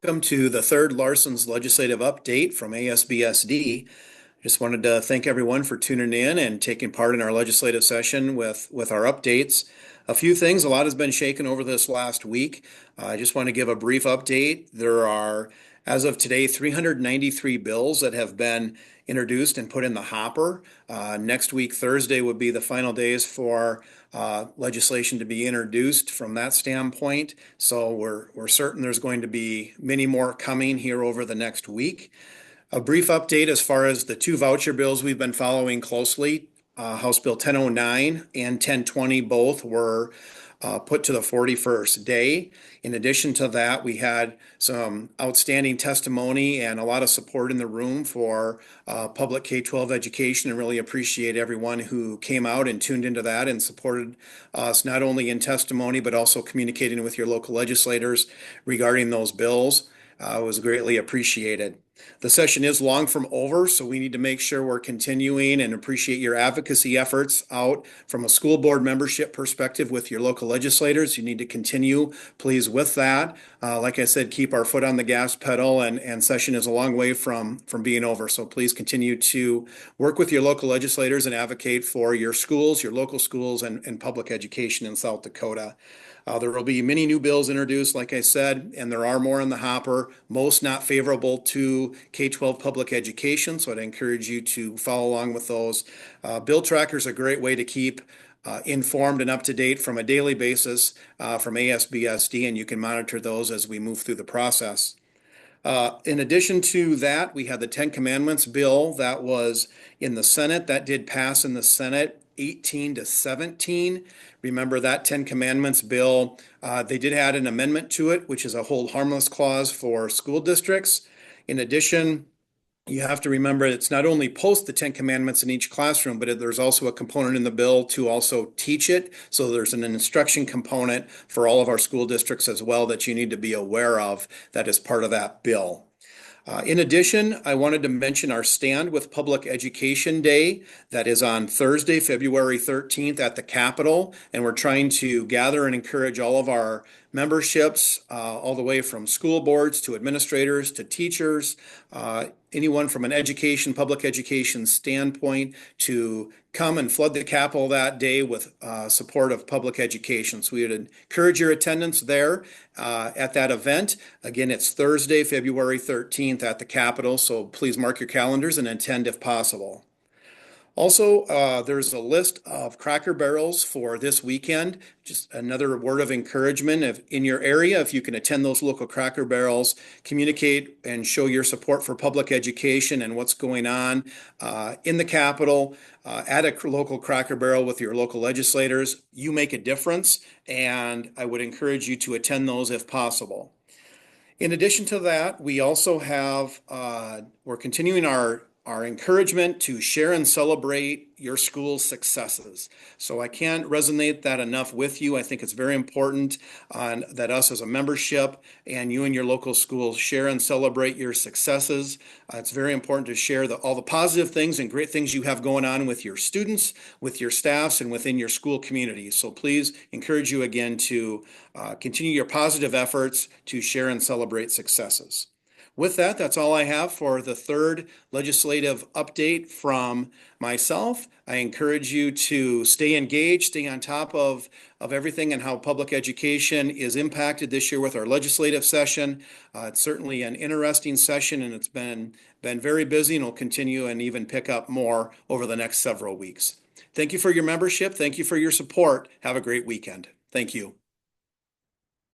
Welcome to the third Larson's legislative update from ASBSD. Just wanted to thank everyone for tuning in and taking part in our legislative session with our updates. A few things, a lot has been shaken over this last week. I just want to give a brief update. There are, as of today, 393 bills that have been introduced and put in the hopper. Next week, Thursday, would be the final days for legislation to be introduced from that standpoint. So we're certain there's going to be many more coming here over the next week. A brief update as far as the two voucher bills we've been following closely. House Bill 1009 and 1020 both were put to the 41st day. In addition to that, we had some outstanding testimony and a lot of support in the room for public K-12 education, and really appreciate everyone who came out and tuned into that and supported us not only in testimony but also communicating with your local legislators regarding those bills. It was greatly appreciated. The session is long from over, so we need to make sure we're continuing and appreciate your advocacy efforts out from a school board membership perspective with your local legislators. You need to continue, please, with that. Like I said, keep our foot on the gas pedal, and session is a long way from being over. So please continue to work with your local legislators and advocate for your schools, your local schools, and public education in South Dakota. There will be many new bills introduced, like I said, and there are more in the hopper, most not favorable to K-12 public education, so I'd encourage you to follow along with those. Bill tracker is a great way to keep informed and up to date from a daily basis from ASBSD, and you can monitor those as we move through the process. In addition to that, we had the Ten Commandments bill that was in the Senate. That did pass in the Senate 18-17. Remember that Ten Commandments bill, they did add an amendment to it, which is a hold harmless clause for school districts. In addition, you have to remember it's not only post the Ten Commandments in each classroom, but there's also a component in the bill to also teach it. So there's an instruction component for all of our school districts as well that you need to be aware of that is part of that bill. In addition, I wanted to mention our Stand with Public Education Day. That is on Thursday, February 13th at the Capitol, and we're trying to gather and encourage all of our memberships, all the way from school boards to administrators to teachers, anyone from an education, public education standpoint, to come and flood the Capitol that day with support of public education. So we would encourage your attendance there at that event. Again, it's Thursday, February 13th at the Capitol, so please mark your calendars and attend if possible. Also, there's a list of Cracker Barrels for this weekend. Just another word of encouragement. If in your area, if you can attend those local Cracker Barrels, communicate and show your support for public education and what's going on in the Capitol, at a local Cracker Barrel with your local legislators. You make a difference, and I would encourage you to attend those if possible. In addition to that, we also have, we're continuing our encouragement to share and celebrate your school's successes. So I can't resonate that enough with you. I think it's very important that us as a membership and you and your local schools share and celebrate your successes. It's very important to share all the positive things and great things you have going on with your students, with your staffs, and within your school community. So please encourage you again to continue your positive efforts to share and celebrate successes. With that, that's all I have for the third legislative update from myself. I encourage you to stay engaged, stay on top of everything and how public education is impacted this year with our legislative session. It's certainly an interesting session, and it's been very busy, and will continue and even pick up more over the next several weeks. Thank you for your membership. Thank you for your support. Have a great weekend. Thank you.